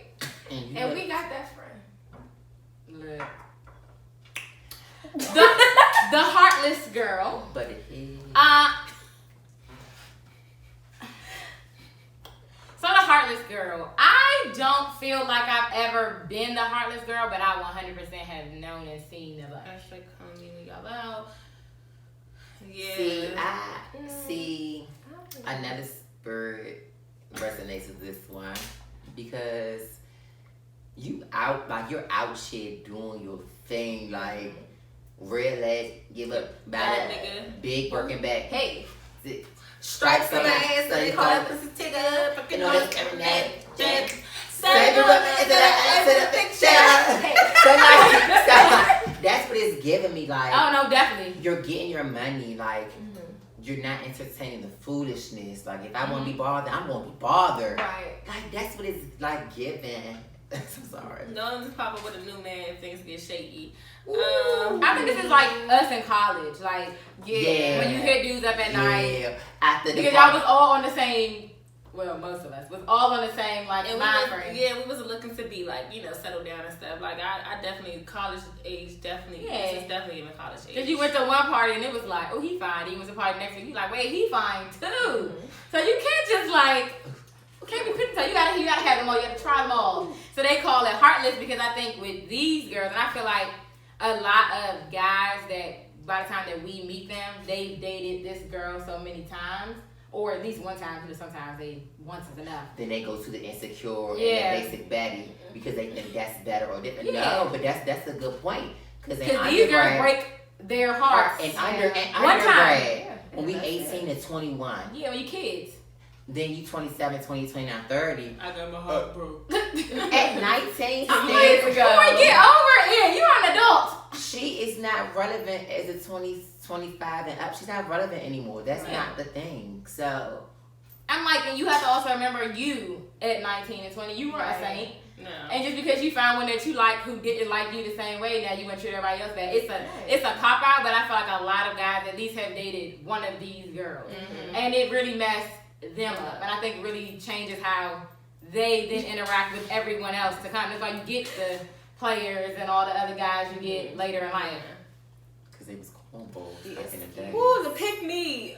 And, you and look- we got that friend. Look. the heartless girl. But it is. So the heartless girl. I don't feel like I've ever been the heartless girl, but I 100% have known and seen the bunch. Actually, come me y'all out. Yeah. See, another spirit resonates with this one because you're out here doing your thing, like real ass, give up Bad about nigga. big working back. Hey, Stripes on my ass, They call it pussy tigger. Fucking all this coming at jet. Say Say that's what it's giving me. Like, Oh no, definitely. you're getting your money. Like, you're not entertaining the foolishness. Like, if I want to be bothered, I'm gonna be bothered. right. Like, that's what it's like giving. I'm sorry. No one's pop up with a new man if things get shaky. I think this is like us in college. Like, Yeah. when you hear dudes up at night. Yeah. After the Because y'all was all on the same, well, most of us was all on the same, like, And mind frame. we wasn't looking to be like, settle down and stuff. Like I definitely college age definitely Yeah. this is definitely even college age. Because you went to one party and it was like, oh, he fine. He went to party next week. You like, wait, he fine too. So you can't just like, can't be picking. You gotta have them all. You gotta try them all. So they call it heartless because I think with these girls, and I feel like a lot of guys that by the time that we meet them, they've dated this girl so many times. Or at least one time, because sometimes once is enough. Then they go to the insecure Yeah. and the basic baddie because they think that's better or different. Yeah. No, but that's a good point. Because These girls break their hearts. and one undergrad, time. when we 18 to 21, Yeah, when you kids. then you 27, 20, 29, 30. I got my heart broke. At 19, Years still, ago. Boy, get over it. You're an adult. she is not relevant as a 20, 25 and up. She's not relevant anymore. That's Right. not the thing. So, I'm like, and you have to also remember you at 19 and 20, you were a saint. No. And just because you found one that you like who didn't like you the same way, now you want to treat everybody else bad. It's a cop out, but I feel like a lot of guys at least have dated one of these girls. And it really messed them up. And I think really changes how they then interact with everyone else to come. That's why you get the players and all the other guys you get later in life. because they was cornballs back in the day. Ooh, the pick me.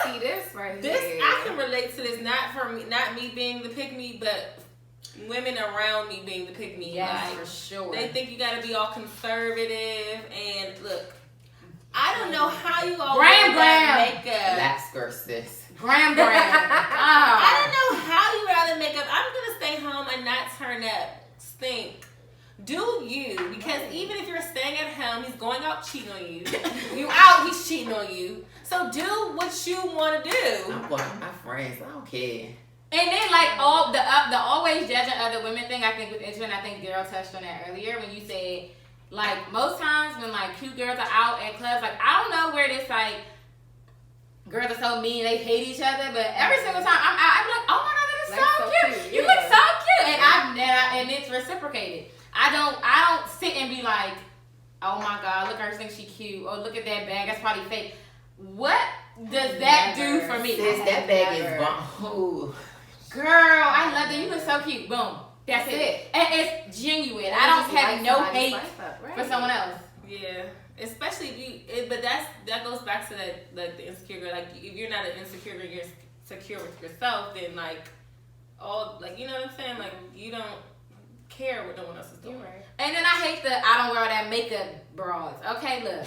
See this right This here. I can relate to this. Not me being the pick me, but women around me being the pick me. Yes, Like, for sure. they think you gotta be all conservative and look. I don't know how you all Graham, wear that makeup. Lap skirt, sis. Graham. I don't know how you wear all that makeup. I'm gonna stay home and not turn up, stink. Do you? Because even if you're staying at home, he's going out cheating on you. You out, he's cheating on you. So do what you want to do. I'm going with my friends. I don't care. And then like all the always judging other women thing I think was interesting. I think Daryl touched on that earlier when you said like most times when like cute girls are out at clubs, like I don't know where this like girls are so mean they hate each other, but every single time I'm out, I'm like, oh my god, that is Like, so so cute. cute, You yeah. look so cute, and it's reciprocated. I don't sit and be like, oh my god, look at her think she cute. Oh look at that bag, that's probably fake. What does that do for me? Sis, that bag Never. is bomb. Ooh. Girl, I love that. You look so cute. Boom. That's it. And it's genuine. I don't have no hate for someone else. Yeah, especially if you. But that goes back to that like the insecure girl. Like if you're not an insecure girl, you're secure with yourself. Then like all like you know what I'm saying. Like you don't care what no one else is doing. And then I hate I don't wear all that makeup bras. Okay, look.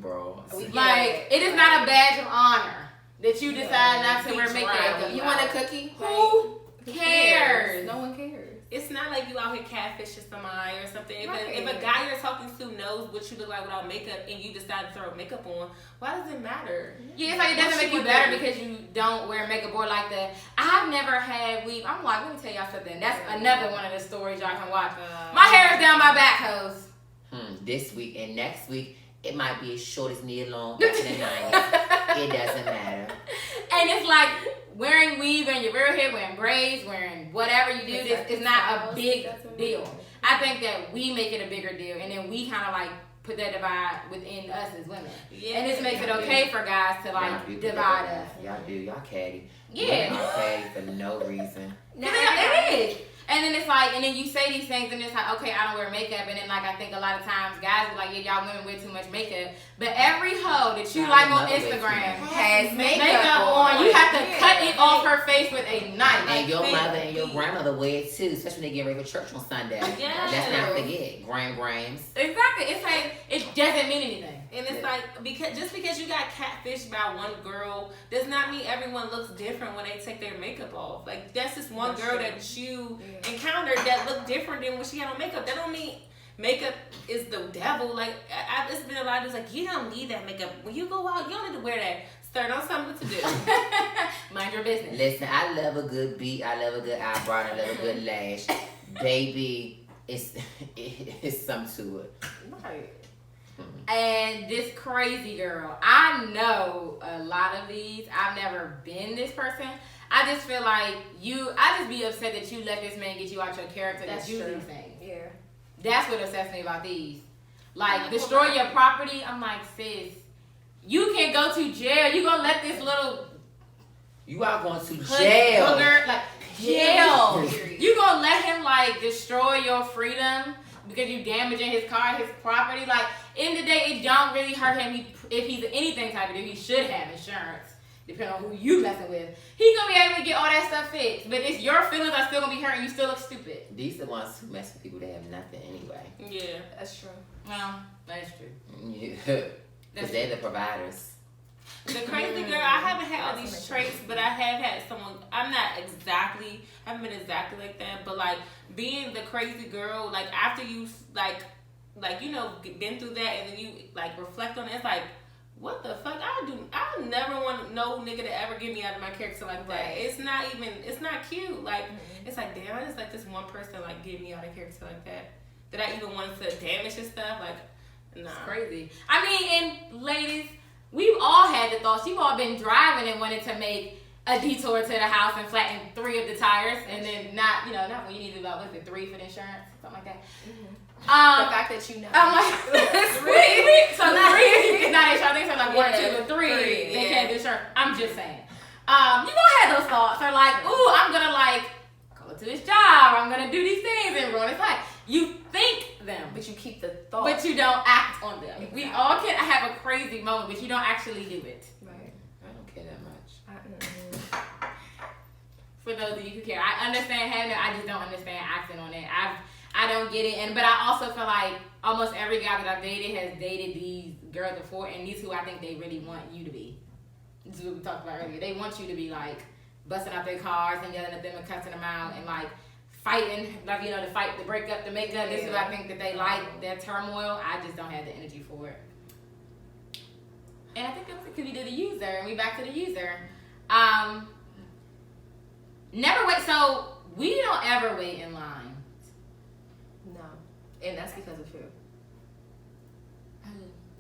Bro. Like, it is not a badge of honor that you decide not to wear makeup. You want a cookie? Who cares? No one cares. It's not like you out here catfishing somebody or something. If a Right. guy you're talking to knows what you look like without makeup and you decide to throw makeup on, why does it matter? Yeah, it's like it doesn't make you better because you don't wear makeup or like that. I've never had weave. I'm like, let me tell y'all something. That's another one of the stories y'all can watch. My hair is down my back, hoes. This week and next week, it might be as short as knee long back in the 90s. It doesn't matter. And it's like wearing weave and your real hair, wearing braids, wearing whatever you do, this is not a big deal. I think that we make it a bigger deal, and then we kind of like put that divide within us as women. Yeah. And this makes it okay for guys to Y'all like do divide us. Y'all do. Y'all catty. Yeah. Y'all catty for no reason. It is. And then it's like, and then you say these things, and it's like, okay, I don't wear makeup, and then like I think a lot of times guys be like, yeah, y'all women wear too much makeup, but every hoe that you like on Instagram has makeup on. You have to cut it off her face with a knife. And your mother and your grandmother wear it too, especially when they get ready for church on Sunday. Yes. Let's not forget grams. Exactly. It's like it doesn't mean anything. And it's like just because you got catfished by one girl does not mean everyone looks different when they take their makeup off. Like that's just one girl that you encountered that looked different than when she had on makeup. That don't mean makeup is the devil. Like it's been a lot of dudes like, you don't need that makeup when you go out. You don't need to wear that. Start on something to do. Mind your business. Listen, I love a good beat. I love a good eyebrow. I love a good lash. Baby, it's something to it. Right. And this crazy girl, I know a lot of these. I've never been this person. I just feel like I just be upset that you let this man get you out your character. That's to do true. these things. Yeah. That's what upsets me about these. Like, destroy your property. I'm like, sis, you can go to jail. You gonna let this little You are going to jail. booger, like, jail. You gonna let him, like, destroy your freedom because you damaging his car, his property. Like, in the day, it don't really hurt him if he's anything type of dude. He should have insurance, depending on who you messing with. He gonna be able to get all that stuff fixed. But it's your feelings are still gonna be hurt and you still look stupid. These are the ones who mess with people that have nothing anyway. Yeah, That's true. Well, that's true. Yeah. Because they're the providers. the crazy girl. I haven't had all these traits, but I have had someone. I haven't been exactly like that, but like being the crazy girl. Like after you like you know been through that, and then you like reflect on it. It's like, what the fuck? I never want no nigga to ever get me out of my character like that. Right. It's not cute. Like it's like, damn, I just let this one person like get me out of character like that. That I even wanted to damage his stuff. Like, nah. It's crazy. I mean, and ladies, we've all had the thoughts. You've all been driving and wanted to make a detour to the house and flatten 3 of the tires, and then not when you need about 3 for the insurance, something like that. The fact that you know. I'm like, three. So 3 is not insurance. I think so like 1, 2, and 3. They can't do insurance. I'm just saying. You gonna have those thoughts. Or like, ooh, I'm gonna like go to this job. I'm gonna do these things and ruin his life. You think them, But you keep the thought. but you don't act on them. Exactly. We all can have a crazy moment, but you don't actually do it. Right. I don't care that much. For those of you who care, I understand having it. I just don't understand acting on it. I don't get it, but I also feel like almost every guy that I've dated has dated these girls before, and these who I think they really want you to be. This is what we talked about earlier. They want you to be like busting out their cars and yelling at them and cussing them out and like fighting, like to fight, to break up, to make up. This is what I think that they like, their turmoil. I just don't have the energy for it. And I think that's because we did the user, and we back to the user. Never wait. So we don't ever wait in line. No. And that's because of who?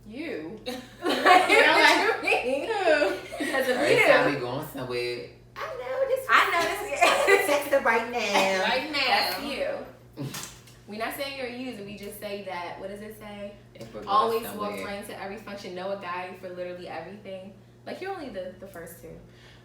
You. What you mean? Because of Every you. time we going somewhere, I know this. Text her right now. Right now. That's you. We're not saying you're a user. We just say that. What does it say? If we're going Always somewhere. walk right into every function. Know a guy for literally everything. Like you're only the first 2.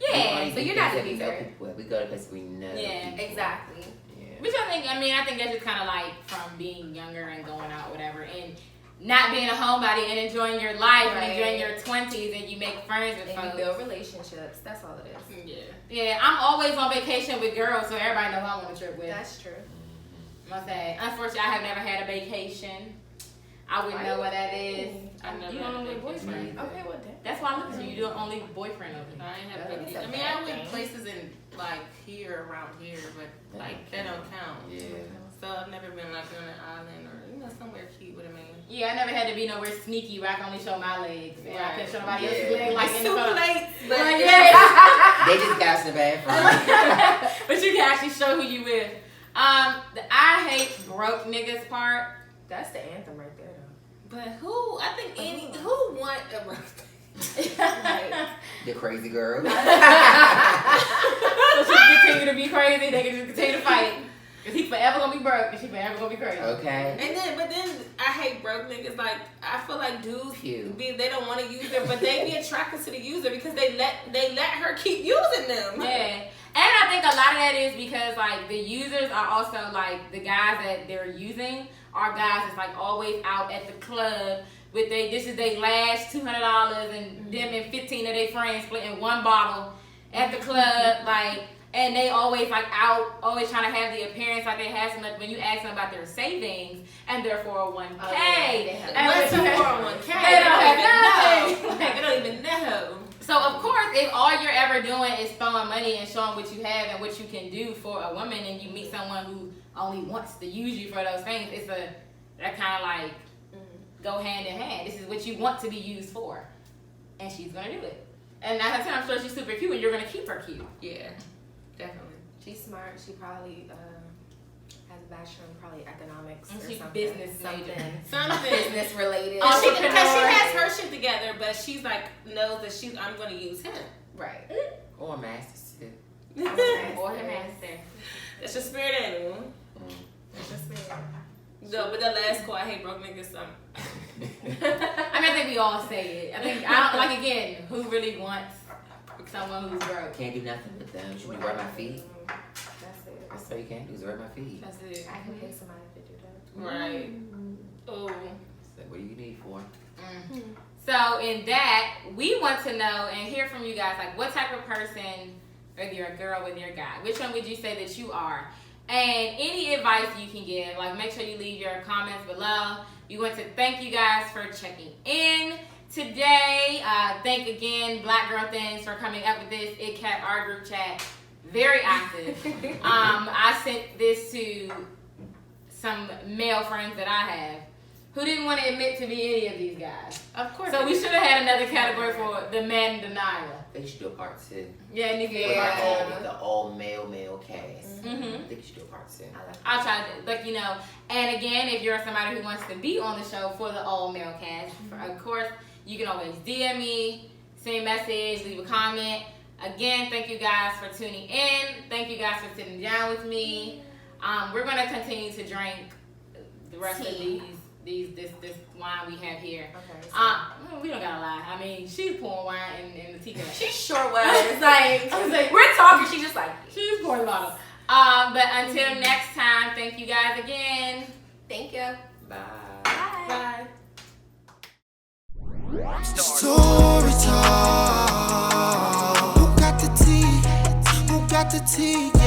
Yeah. So you're not the the user. We go to places we know. Yeah, people. Exactly. Yeah. Which I think that's just kind of like from being younger and going out, whatever, and not being a homebody and enjoying your life Right. and enjoying your 20s, and you make friends with And you folks. build relationships. That's all it is. Yeah. Yeah, I'm always on vacation with girls, so everybody knows who I'm on a trip with. That's true. I say, unfortunately, I have never had a vacation. I wouldn't know what that is. I never You had don't a have a vacation. boyfriend. Okay, well then. That's why I'm looking at you. You're the only boyfriend over here. I ain't have That's vacation. a I mean, bad I went thing. places in like here, around here, but like that don't count. Yeah. So I've never been like on an island or somewhere cute with a man. Yeah, I never had to be nowhere sneaky where I can only show my legs. And I couldn't show nobody else's Yeah. legs like in the Too photo. late. But But yeah. They just got us in the bathroom. But you can actually show who you with. The I hate broke niggas part. That's the anthem right there, though. But who? I think who want a birthday? The crazy girl. So she can continue to be crazy. They can just continue to fight. Cause he's forever gonna be broke and she forever gonna be crazy. Okay. But then I hate broke niggas. Like I feel like dudes Pew. they don't want to use her, but they be attracted to the user because they let her keep using them. Yeah. And I think a lot of that is because like the users are also like the guys that they're using are guys that's like always out at the club with this is their last $200 and them and 15 of their friends splitting one bottle at the club, like, and they always like out, always trying to have the appearance like they have so much. When you ask them about their savings and their 401k, What's a 401k? They don't have nothing. They don't even know. So of course, if all you're ever doing is throwing money and showing what you have and what you can do for a woman, and you meet someone who only wants to use you for those things, that kind of like go hand in hand. This is what you want to be used for, and she's gonna do it. And as I said, I'm sure she's super cute, and you're gonna keep her cute. Yeah, definitely. She's smart. She probably has a bachelor in probably economics And or she's something. business major. Something. Business related. Because she has her shit together, but she's like knows that I'm gonna use him. Right. Or masters too. Or her master. That's your spirit animal. That's just me. No, but the last quote, I hate broke niggas. I mean, I think we all say it. I think I don't like again. Who really wants someone who's broke? Can't do nothing with them. Should we rub my feet? That's it. That's all you can do is rub my feet. That's it. I can pay somebody to do that. Right. Oh. So what do you need for? So in that, we want to know and hear from you guys, like what type of person, whether you're a girl, whether you're a guy, which one would you say that you are? And any advice you can give, like make sure you leave your comments below. We want to thank you guys for checking in today. Thank again, Black Girl Things, for coming up with this. It kept our group chat very active. I sent this to some male friends that I have who didn't want to admit to be any of these guys. Of course. So we should have had another category for the man denial. They should do a part 2. Yeah, With the all male cast. Mm-hmm. I think you should do a part 2. I'll try to, like, you know, and again, if you're somebody who wants to be on the show for the all male cast, of course, you can always DM me, send me a message, leave a comment. Again, thank you guys for tuning in. Thank you guys for sitting down with me. We're going to continue to drink the rest of this wine we have here. Okay. We don't gotta lie. I mean, she's pouring wine in the teacup. She sure was. Like, I was like, we're talking, she just like, she's pouring a bottle. But until next time, thank you guys again. thank you. Bye. Bye. Story time. Who got the tea? Who got the tea?